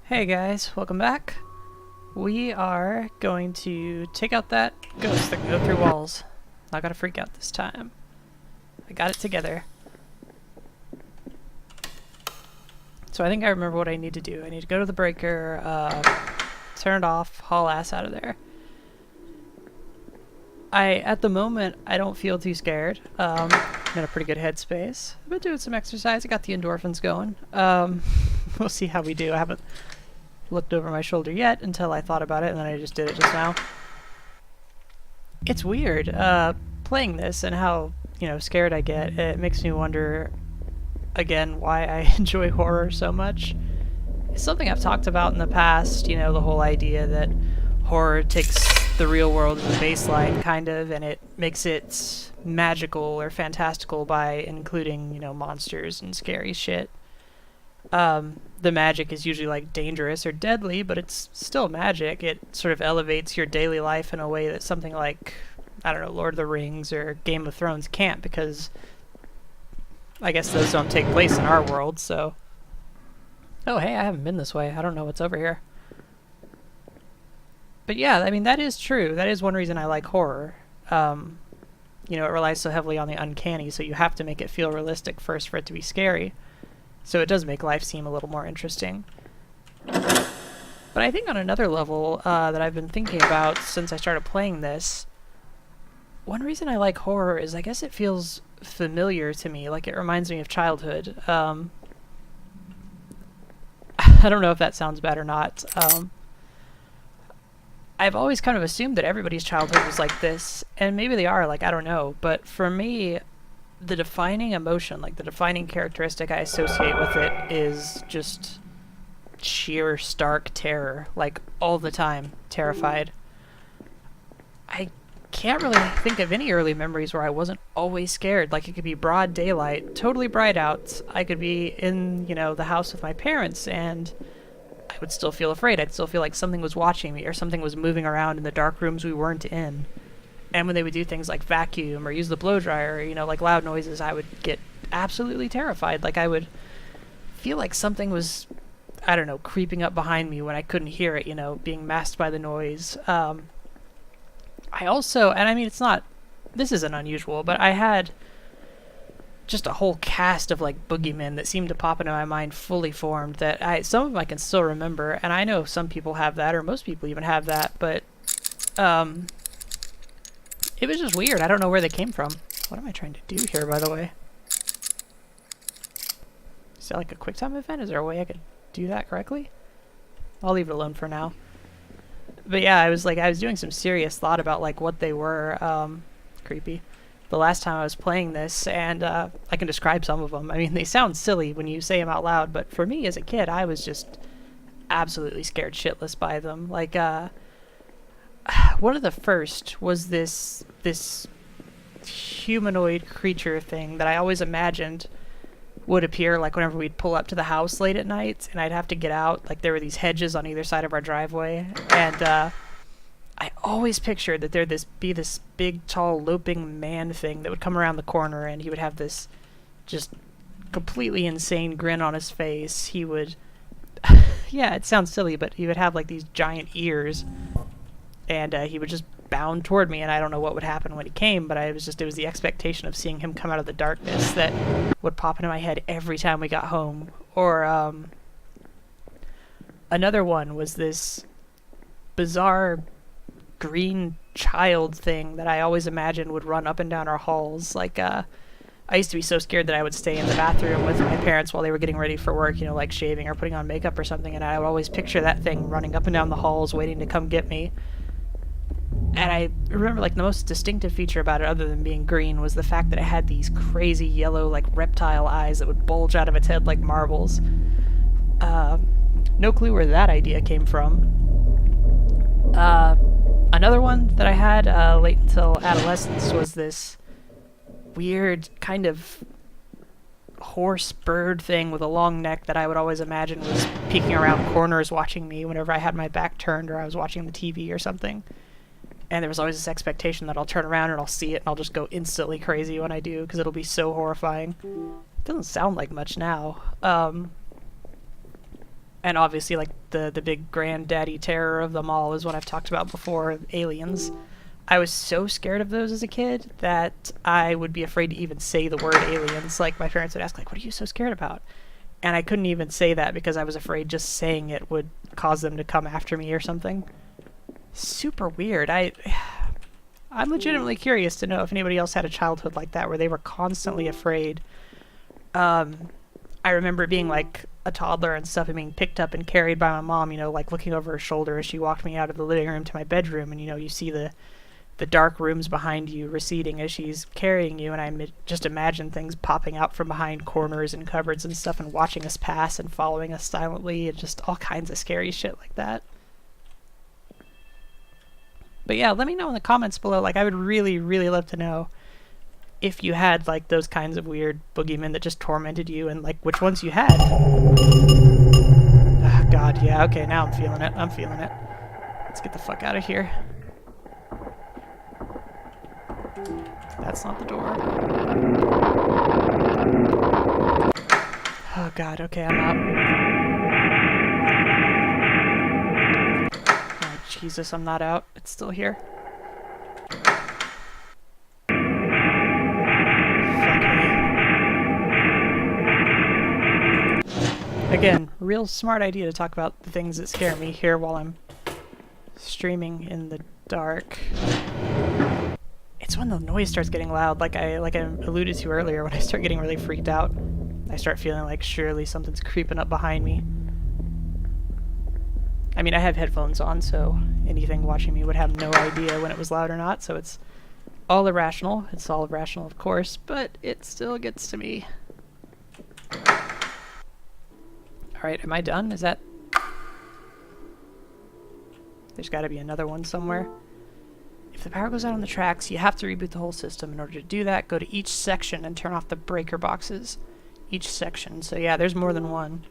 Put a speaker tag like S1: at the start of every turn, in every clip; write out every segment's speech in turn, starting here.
S1: Hey guys, welcome back. We are going to take out that ghost that can go through walls. Not gonna freak out this time. I got it together. So I think I remember what I need to do. I need to go to the breaker, turn it off, haul ass out of there. At the moment, I don't feel too scared. I'm in a pretty good headspace. I've been doing some exercise. I got the endorphins going. We'll see how we do. I haven't looked over my shoulder yet until I thought about it, and then I just did it just now. It's weird, playing this and how, scared I get. It makes me wonder, again, why I enjoy horror so much. It's something I've talked about in the past, the whole idea that horror takes the real world as a baseline, kind of, and it makes it magical or fantastical by including, monsters and scary shit. The magic is usually like dangerous or deadly, but it's still magic. It sort of elevates your daily life in a way that something like, I don't know, Lord of the Rings or Game of Thrones can't, because I guess those don't take place in our world, so... Oh, hey, I haven't been this way. I don't know what's over here. But yeah, I mean, that is true. That is one reason I like horror. It relies so heavily on the uncanny, so you have to make it feel realistic first for it to be scary. So it does make life seem a little more interesting. But I think on another level that I've been thinking about since I started playing this, one reason I like horror is I guess it feels familiar to me, like it reminds me of childhood. I don't know if that sounds bad or not. I've always kind of assumed that everybody's childhood was like this, and maybe they are, I don't know, but for me, the defining emotion, the defining characteristic I associate with it is just sheer stark terror, all the time, terrified. I can't really think of any early memories where I wasn't always scared. It could be broad daylight, totally bright out. I could be in, the house with my parents, and I would still feel afraid. I'd still feel like something was watching me or something was moving around in the dark rooms we weren't in. And when they would do things like vacuum or use the blow dryer, loud noises, I would get absolutely terrified. I would feel like something was, I don't know, creeping up behind me when I couldn't hear it, being masked by the noise. I also, and I mean, this isn't unusual, but I had just a whole cast of boogeymen that seemed to pop into my mind fully formed that some of them I can still remember, and I know some people have that, or most people even have that, but it was just weird. I don't know where they came from. What am I trying to do here, by the way? Is that a QuickTime event? Is there a way I could do that correctly? I'll leave it alone for now. But yeah, I was doing some serious thought about what they were. Creepy. The last time I was playing this, and I can describe some of them. I mean, they sound silly when you say them out loud, but for me as a kid, I was just absolutely scared shitless by them. One of the first was this humanoid creature thing that I always imagined would appear whenever we'd pull up to the house late at night, and I'd have to get out. There were these hedges on either side of our driveway, and I always pictured that there'd be this big, tall, loping man thing that would come around the corner, and he would have this just completely insane grin on his face. He would... yeah, it sounds silly, but he would have these giant ears, and he would just bound toward me, and I don't know what would happen when he came, but it was the expectation of seeing him come out of the darkness that would pop into my head every time we got home. Or another one was this bizarre green child thing that I always imagined would run up and down our halls. I used to be so scared that I would stay in the bathroom with my parents while they were getting ready for work, shaving or putting on makeup or something, and I would always picture that thing running up and down the halls waiting to come get me. And I remember the most distinctive feature about it, other than being green, was the fact that it had these crazy yellow reptile eyes that would bulge out of its head like marbles. No clue where that idea came from. Another one that I had late until adolescence was this weird kind of horse bird thing with a long neck that I would always imagine was peeking around corners watching me whenever I had my back turned or I was watching the TV or something. And there was always this expectation that I'll turn around and I'll see it and I'll just go instantly crazy when I do, because it'll be so horrifying. It doesn't sound like much now. And obviously, like, the big granddaddy terror of them all is what I've talked about before, aliens. I was so scared of those as a kid that I would be afraid to even say the word aliens. Like, my parents would ask, like, what are you so scared about? And I couldn't even say that because I was afraid just saying it would cause them to come after me or something. Super weird. I'm legitimately curious to know if anybody else had a childhood like that where they were constantly afraid. I remember being like a toddler and stuff and being picked up and carried by my mom, you know, like looking over her shoulder as she walked me out of the living room to my bedroom, and you know, you see the dark rooms behind you receding as she's carrying you, and I just imagine things popping out from behind corners and cupboards and stuff and watching us pass and following us silently, and just all kinds of scary shit like that. But yeah, let me know in the comments below. Like, I would really, really love to know if you had like those kinds of weird boogeymen that just tormented you, and like which ones you had. Oh, God, yeah, okay, now I'm feeling it. I'm feeling it. Let's get the fuck out of here. That's not the door. Oh God, okay, I'm out. Oh Jesus, I'm not out. It's still here. Again, real smart idea to talk about the things that scare me here while I'm streaming in the dark. It's when the noise starts getting loud, like I alluded to earlier, when I start getting really freaked out. I start feeling like surely something's creeping up behind me. I mean, I have headphones on, so anything watching me would have no idea when it was loud or not, so it's all irrational. It's all irrational, of course, but it still gets to me. Alright, am I done? Is that... There's gotta be another one somewhere. If the power goes out on the tracks, you have to reboot the whole system. In order to do that, go to each section and turn off the breaker boxes. Each section. So yeah, there's more than one.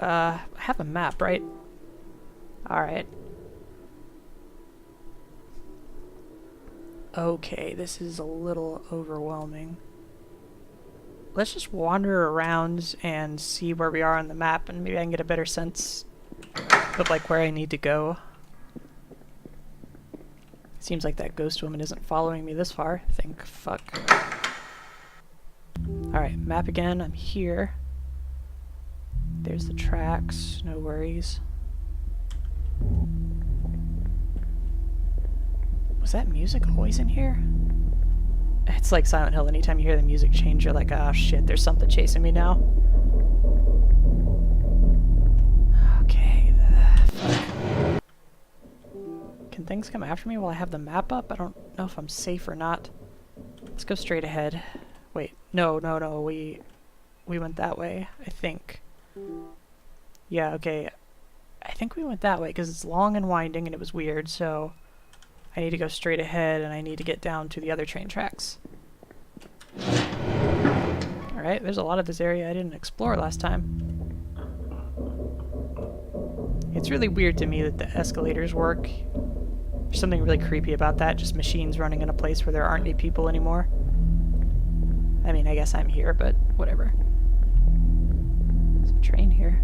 S1: I have a map, right? Alright. Okay, this is a little overwhelming. Let's just wander around and see where we are on the map, and maybe I can get a better sense of like where I need to go. Seems like that ghost woman isn't following me this far. Think, fuck. Alright, map again. I'm here. There's the tracks. No worries. Was that music always in here? It's like Silent Hill. Anytime you hear the music change, you're like, oh shit, there's something chasing me now. Okay, fuck. Can things come after me while I have the map up? I don't know if I'm safe or not. Let's go straight ahead. Wait, no, we went that way, I think. Yeah, okay. I think we went that way because it's long and winding and it was weird, so I need to go straight ahead and I need to get down to the other train tracks. Alright, there's a lot of this area I didn't explore last time. It's really weird to me that the escalators work. There's something really creepy about that, just machines running in a place where there aren't any people anymore. I mean, I guess I'm here, but whatever. There's a train here.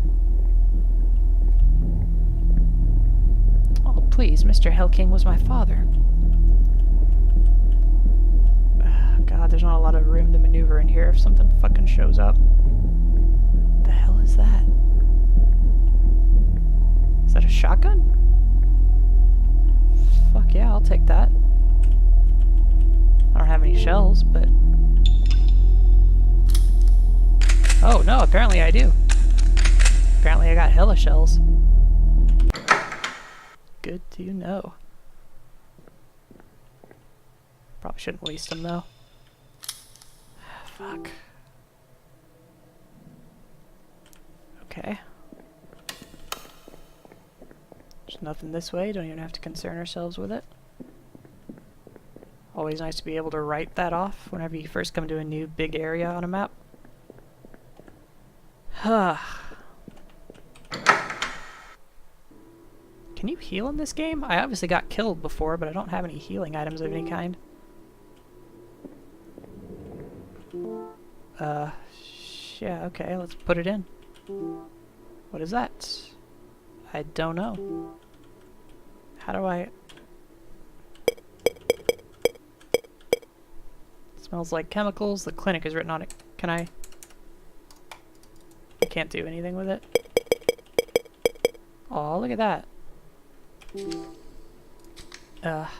S1: Oh, please, Mr. Hellking was my father. God, there's not a lot of room to maneuver in here if something fucking shows up. What the hell is that? Is that a shotgun? Fuck yeah, I'll take that. I don't have any shells, but... Oh no, apparently I do. Apparently I got hella shells. Good to know. Probably shouldn't waste them though. Fuck. Okay. There's nothing this way, don't even have to concern ourselves with it. Always nice to be able to write that off whenever you first come to a new big area on a map. Huh. Can you heal in this game? I obviously got killed before, but I don't have any healing items of any kind. Yeah, okay, let's put it in. What is that? I don't know. How do I... It smells like chemicals. The clinic is written on it. Can I... I can't do anything with it. Oh, look at that.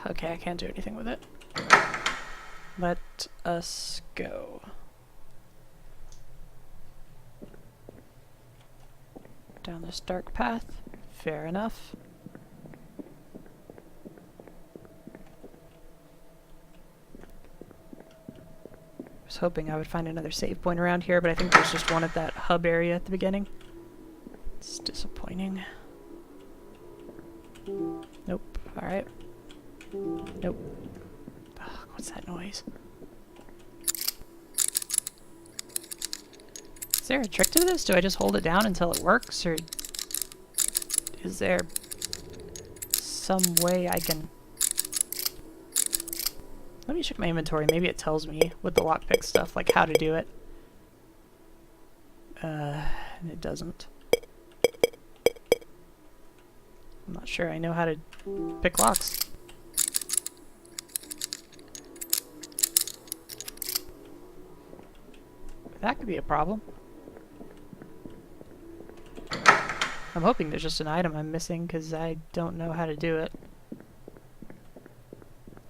S1: Okay, I can't do anything with it. Let us go. Down this dark path. Fair enough. I was hoping I would find another save point around here, but I think there's just one at that hub area at the beginning. It's disappointing. Nope. Alright. Nope. Ugh, what's that noise? Is there a trick to this? Do I just hold it down until it works, or is there some way I can... Let me check my inventory. Maybe it tells me with the lockpick stuff, like how to do it. And it doesn't. I'm not sure I know how to pick locks. That could be a problem. I'm hoping there's just an item I'm missing, because I don't know how to do it.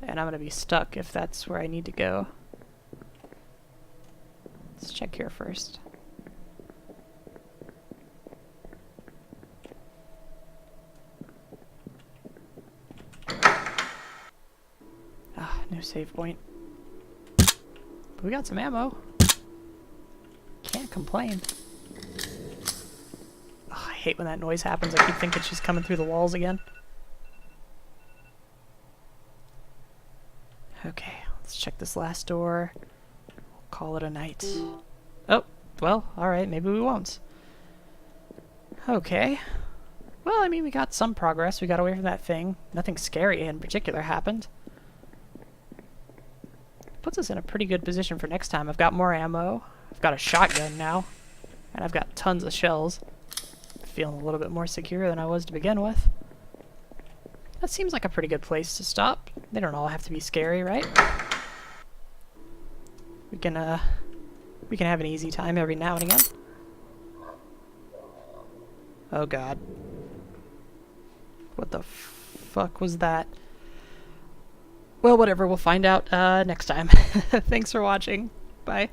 S1: And I'm going to be stuck if that's where I need to go. Let's check here first. Ah, no save point. But we got some ammo. Can't complain. Oh, I hate when that noise happens. I keep thinking she's coming through the walls again. Okay, let's check this last door. We'll call it a night. Oh, well, alright, maybe we won't. Okay. Well, I mean, we got some progress. We got away from that thing. Nothing scary in particular happened. Puts us in a pretty good position for next time. I've got more ammo. I've got a shotgun now. And I've got tons of shells. Feeling a little bit more secure than I was to begin with. That seems like a pretty good place to stop. They don't all have to be scary, right? We can have an easy time every now and again. Oh god. What the fuck was that? Well, whatever, we'll find out next time. Thanks for watching. Bye.